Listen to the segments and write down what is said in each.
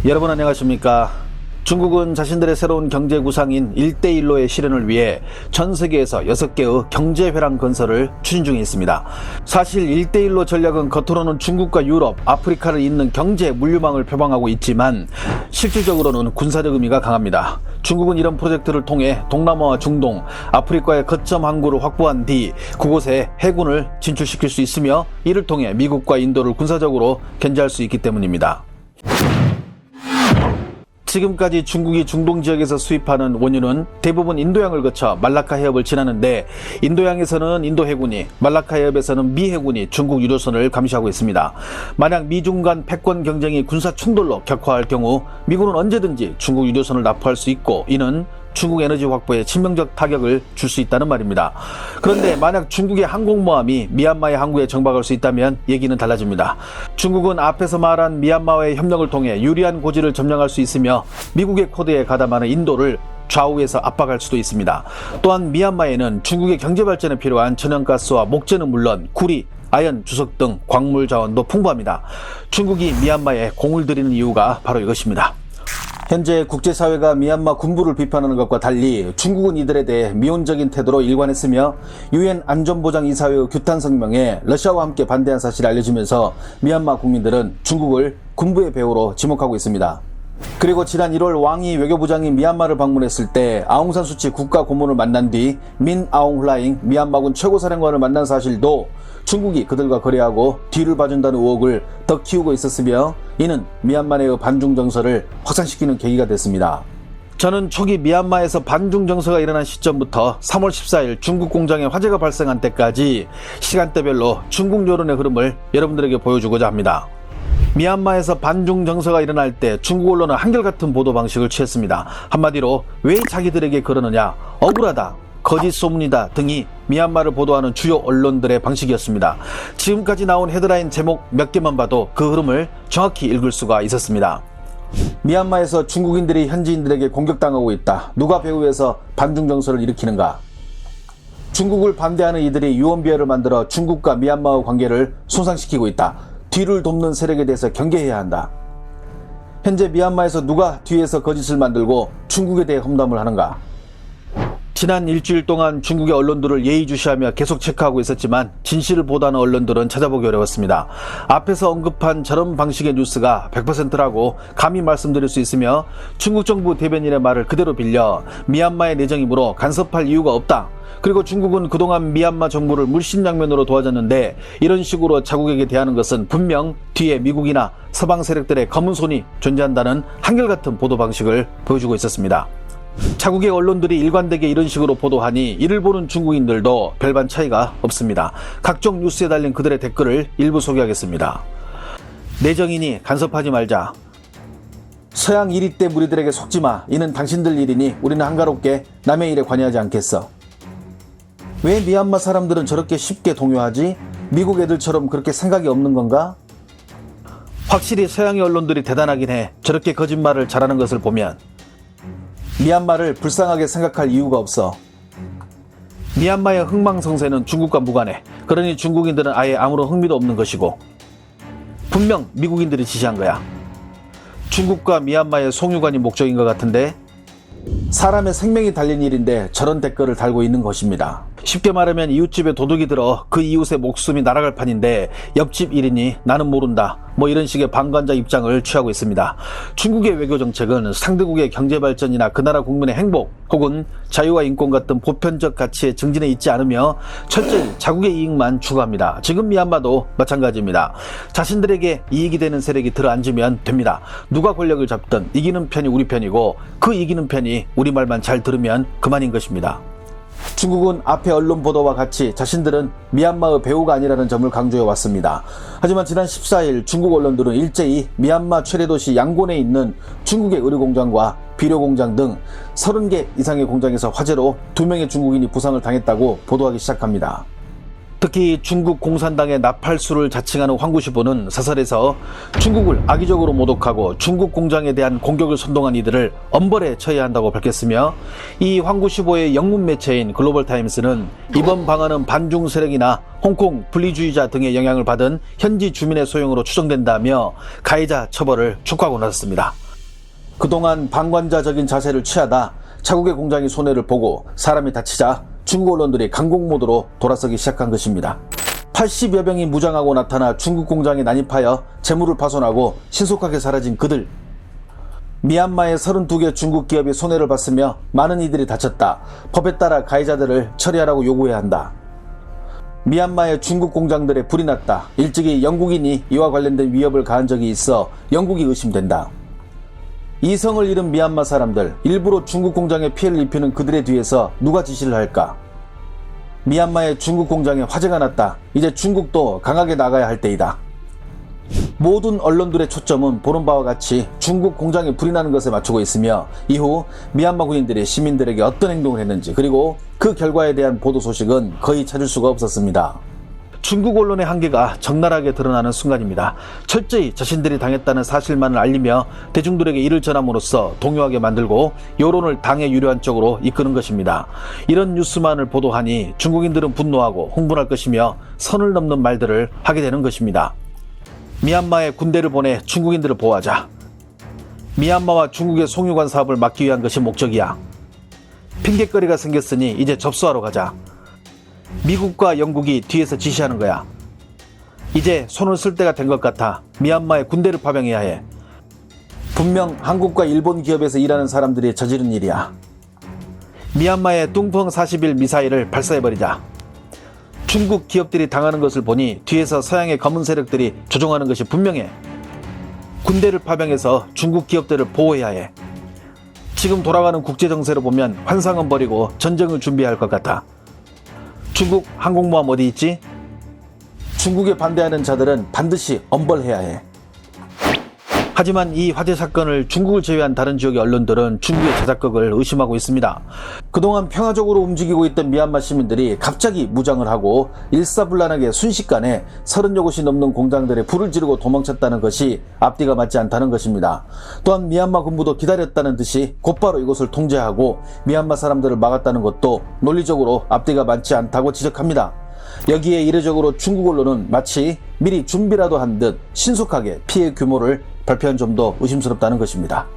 여러분 안녕하십니까? 중국은 자신들의 새로운 경제 구상인 1대1로의 실현을 위해 전 세계에서 6개의 경제회랑 건설을 추진 중에 있습니다. 사실 1대1로 전략은 겉으로는 중국과 유럽, 아프리카를 잇는 경제 물류망을 표방하고 있지만 실질적으로는 군사적 의미가 강합니다. 중국은 이런 프로젝트를 통해 동남아와 중동, 아프리카의 거점 항구를 확보한 뒤 그곳에 해군을 진출시킬 수 있으며 이를 통해 미국과 인도를 군사적으로 견제할 수 있기 때문입니다. 지금까지 중국이 중동 지역에서 수입하는 원유는 대부분 인도양을 거쳐 말라카 해협을 지나는데 인도양에서는 인도 해군이, 말라카 해협에서는 미 해군이 중국 유조선을 감시하고 있습니다. 만약 미중 간 패권 경쟁이 군사 충돌로 격화할 경우 미국은 언제든지 중국 유조선을 납포할 수 있고 이는 중국 에너지 확보에 치명적 타격을 줄 수 있다는 말입니다. 그런데 만약 중국의 항공모함이 미얀마의 항구에 정박할 수 있다면 얘기는 달라집니다. 중국은 앞에서 말한 미얀마와의 협력을 통해 유리한 고지를 점령할 수 있으며 미국의 코드에 가담하는 인도를 좌우에서 압박할 수도 있습니다. 또한 미얀마에는 중국의 경제 발전에 필요한 천연가스와 목재는 물론 구리, 아연, 주석 등 광물 자원도 풍부합니다. 중국이 미얀마에 공을 들이는 이유가 바로 이것입니다. 현재 국제사회가 미얀마 군부를 비판하는 것과 달리 중국은 이들에 대해 미온적인 태도로 일관했으며 유엔 안전보장이사회의 규탄 성명에 러시아와 함께 반대한 사실이 알려지면서 미얀마 국민들은 중국을 군부의 배후로 지목하고 있습니다. 그리고 지난 1월 왕이 외교부장이 미얀마를 방문했을 때 아웅산 수치 국가고문을 만난 뒤 민 아웅 훌라잉 미얀마군 최고사령관을 만난 사실도 중국이 그들과 거래하고 뒤를 봐준다는 의혹을 더 키우고 있었으며 이는 미얀마 내의 반중 정서를 확산시키는 계기가 됐습니다. 저는 초기 미얀마에서 반중 정서가 일어난 시점부터 3월 14일 중국 공장에 화재가 발생한 때까지 시간대별로 중국 여론의 흐름을 여러분들에게 보여주고자 합니다. 미얀마에서 반중 정서가 일어날 때 중국 언론은 한결같은 보도 방식을 취했습니다. 한마디로 왜 자기들에게 그러느냐, 억울하다, 거짓 소문이다 등이 미얀마를 보도하는 주요 언론들의 방식이었습니다. 지금까지 나온 헤드라인 제목 몇 개만 봐도 그 흐름을 정확히 읽을 수가 있었습니다. 미얀마에서 중국인들이 현지인들에게 공격당하고 있다. 누가 배후에서 반중 정서를 일으키는가? 중국을 반대하는 이들이 유언비어를 만들어 중국과 미얀마의 관계를 손상시키고 있다. 뒤를 돕는 세력에 대해서 경계해야 한다. 현재 미얀마에서 누가 뒤에서 거짓을 만들고 중국에 대해 험담을 하는가? 지난 일주일 동안 중국의 언론들을 예의주시하며 계속 체크하고 있었지만 진실을 보도하는 언론들은 찾아보기 어려웠습니다. 앞에서 언급한 저런 방식의 뉴스가 100%라고 감히 말씀드릴 수 있으며 중국 정부 대변인의 말을 그대로 빌려 미얀마의 내정이므로 간섭할 이유가 없다. 그리고 중국은 그동안 미얀마 정부를 물신양면으로 도와줬는데 이런 식으로 자국에게 대하는 것은 분명 뒤에 미국이나 서방 세력들의 검은 손이 존재한다는 한결같은 보도 방식을 보여주고 있었습니다. 자국의 언론들이 일관되게 이런 식으로 보도하니 이를 보는 중국인들도 별반 차이가 없습니다. 각종 뉴스에 달린 그들의 댓글을 일부 소개하겠습니다. 내정이니 간섭하지 말자. 서양 이리떼 무리들에게 속지마. 이는 당신들 일이니 우리는 한가롭게 남의 일에 관여하지 않겠어. 왜 미얀마 사람들은 저렇게 쉽게 동요하지? 미국 애들처럼 그렇게 생각이 없는 건가? 확실히 서양의 언론들이 대단하긴 해. 저렇게 거짓말을 잘하는 것을 보면 미얀마를 불쌍하게 생각할 이유가 없어. 미얀마의 흥망성쇠는 중국과 무관해. 그러니 중국인들은 아예 아무런 흥미도 없는 것이고 분명 미국인들이 지시한 거야. 중국과 미얀마의 송유관이 목적인 것 같은데 사람의 생명이 달린 일인데 저런 댓글을 달고 있는 것입니다. 쉽게 말하면 이웃집에 도둑이 들어 그 이웃의 목숨이 날아갈 판인데 옆집 일이니 나는 모른다. 뭐 이런 식의 방관자 입장을 취하고 있습니다. 중국의 외교 정책은 상대국의 경제 발전이나 그 나라 국민의 행복 혹은 자유와 인권 같은 보편적 가치의 증진에 있지 않으며 철저히 자국의 이익만 추구합니다. 지금 미얀마도 마찬가지입니다. 자신들에게 이익이 되는 세력이 들어앉으면 됩니다. 누가 권력을 잡든 이기는 편이 우리 편이고 그 이기는 편이 우리 말만 잘 들으면 그만인 것입니다. 중국은 앞의 언론 보도와 같이 자신들은 미얀마의 배후가 아니라는 점을 강조해 왔습니다. 하지만 지난 14일 중국 언론들은 일제히 미얀마 최대 도시 양곤에 있는 중국의 의료공장과 비료공장 등 30개 이상의 공장에서 화재로 2명의 중국인이 부상을 당했다고 보도하기 시작합니다. 특히 중국 공산당의 나팔수를 자칭하는 황구시보는 사설에서 중국을 악의적으로 모독하고 중국 공장에 대한 공격을 선동한 이들을 엄벌에 처해야 한다고 밝혔으며 이 황구시보의 영문 매체인 글로벌타임스는 이번 방안은 반중 세력이나 홍콩 분리주의자 등의 영향을 받은 현지 주민의 소용으로 추정된다며 가해자 처벌을 촉구하고 나섰습니다. 그동안 방관자적인 자세를 취하다 자국의 공장이 손해를 보고 사람이 다치자 중국 언론들이 강공 모드로 돌아서기 시작한 것입니다. 80여 명이 무장하고 나타나 중국 공장에 난입하여 재물을 파손하고 신속하게 사라진 그들. 미얀마의 32개 중국 기업이 손해를 봤으며 많은 이들이 다쳤다. 법에 따라 가해자들을 처리하라고 요구해야 한다. 미얀마의 중국 공장들에 불이 났다. 일찍이 영국인이 이와 관련된 위협을 가한 적이 있어 영국이 의심된다. 이성을 잃은 미얀마 사람들, 일부러 중국 공장에 피해를 입히는 그들의 뒤에서 누가 지시를 할까? 미얀마의 중국 공장에 화재가 났다. 이제 중국도 강하게 나가야 할 때이다. 모든 언론들의 초점은 보는 바와 같이 중국 공장에 불이 나는 것에 맞추고 있으며 이후 미얀마 군인들이 시민들에게 어떤 행동을 했는지 그리고 그 결과에 대한 보도 소식은 거의 찾을 수가 없었습니다. 중국 언론의 한계가 적나라하게 드러나는 순간입니다. 철저히 자신들이 당했다는 사실만을 알리며 대중들에게 이를 전함으로써 동요하게 만들고 여론을 당에 유리한 쪽으로 이끄는 것입니다. 이런 뉴스만을 보도하니 중국인들은 분노하고 흥분할 것이며 선을 넘는 말들을 하게 되는 것입니다. 미얀마에 군대를 보내 중국인들을 보호하자. 미얀마와 중국의 송유관 사업을 막기 위한 것이 목적이야. 핑계거리가 생겼으니 이제 접수하러 가자. 미국과 영국이 뒤에서 지시하는 거야. 이제 손을 쓸 때가 된 것 같아. 미얀마에 군대를 파병해야 해. 분명 한국과 일본 기업에서 일하는 사람들이 저지른 일이야. 미얀마에 뚱펑 41 미사일을 발사해버리자. 중국 기업들이 당하는 것을 보니 뒤에서 서양의 검은 세력들이 조종하는 것이 분명해. 군대를 파병해서 중국 기업들을 보호해야 해. 지금 돌아가는 국제정세로 보면 환상은 버리고 전쟁을 준비할 것 같아. 중국 항공모함 어디 있지? 중국에 반대하는 자들은 반드시 엄벌해야 해. 하지만 이 화재 사건을 중국을 제외한 다른 지역의 언론들은 중국의 자작극을 의심하고 있습니다. 그동안 평화적으로 움직이고 있던 미얀마 시민들이 갑자기 무장을 하고 일사불란하게 순식간에 30여 곳이 넘는 공장들에 불을 지르고 도망쳤다는 것이 앞뒤가 맞지 않다는 것입니다. 또한 미얀마 군부도 기다렸다는 듯이 곧바로 이곳을 통제하고 미얀마 사람들을 막았다는 것도 논리적으로 앞뒤가 맞지 않다고 지적합니다. 여기에 이례적으로 중국 언론은 마치 미리 준비라도 한 듯 신속하게 피해 규모를 발표한 점도 의심스럽다는 것입니다.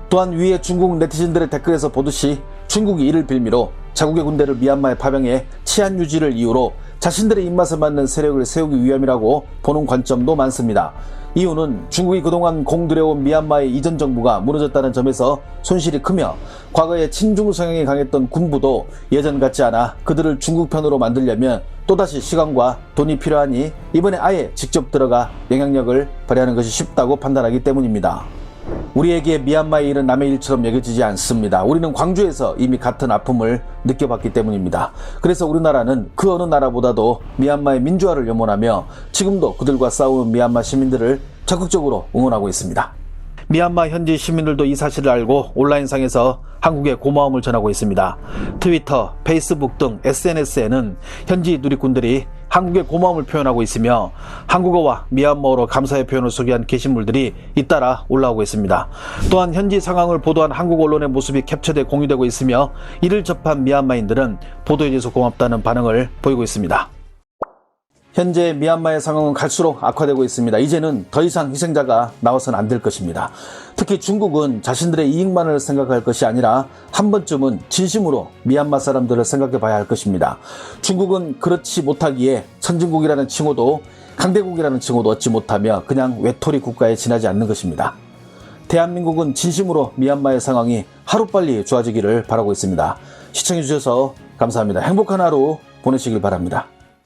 또한 위에 중국 네티즌들의 댓글에서 보듯이 중국이 이를 빌미로 자국의 군대를 미얀마에 파병해 치안 유지를 이유로 자신들의 입맛에 맞는 세력을 세우기 위함이라고 보는 관점도 많습니다. 이유는 중국이 그동안 공들여온 미얀마의 이전 정부가 무너졌다는 점에서 손실이 크며 과거에 친중국 성향이 강했던 군부도 예전 같지 않아 그들을 중국 편으로 만들려면 또다시 시간과 돈이 필요하니 이번에 아예 직접 들어가 영향력을 발휘하는 것이 쉽다고 판단하기 때문입니다. 우리에게 미얀마의 일은 남의 일처럼 여겨지지 않습니다. 우리는 광주에서 이미 같은 아픔을 느껴봤기 때문입니다. 그래서 우리나라는 그 어느 나라보다도 미얀마의 민주화를 염원하며 지금도 그들과 싸우는 미얀마 시민들을 적극적으로 응원하고 있습니다. 미얀마 현지 시민들도 이 사실을 알고 온라인상에서 한국에 고마움을 전하고 있습니다. 트위터, 페이스북 등 SNS에는 현지 누리꾼들이 한국에 고마움을 표현하고 있으며 한국어와 미얀마어로 감사의 표현을 소개한 게시물들이 잇따라 올라오고 있습니다. 또한 현지 상황을 보도한 한국 언론의 모습이 캡처돼 공유되고 있으며 이를 접한 미얀마인들은 보도해줘서 고맙다는 반응을 보이고 있습니다. 현재 미얀마의 상황은 갈수록 악화되고 있습니다. 이제는 더 이상 희생자가 나와서는 안 될 것입니다. 특히 중국은 자신들의 이익만을 생각할 것이 아니라 한 번쯤은 진심으로 미얀마 사람들을 생각해 봐야 할 것입니다. 중국은 그렇지 못하기에 선진국이라는 칭호도 강대국이라는 칭호도 얻지 못하며 그냥 외톨이 국가에 지나지 않는 것입니다. 대한민국은 진심으로 미얀마의 상황이 하루빨리 좋아지기를 바라고 있습니다. 시청해주셔서 감사합니다. 행복한 하루 보내시길 바랍니다.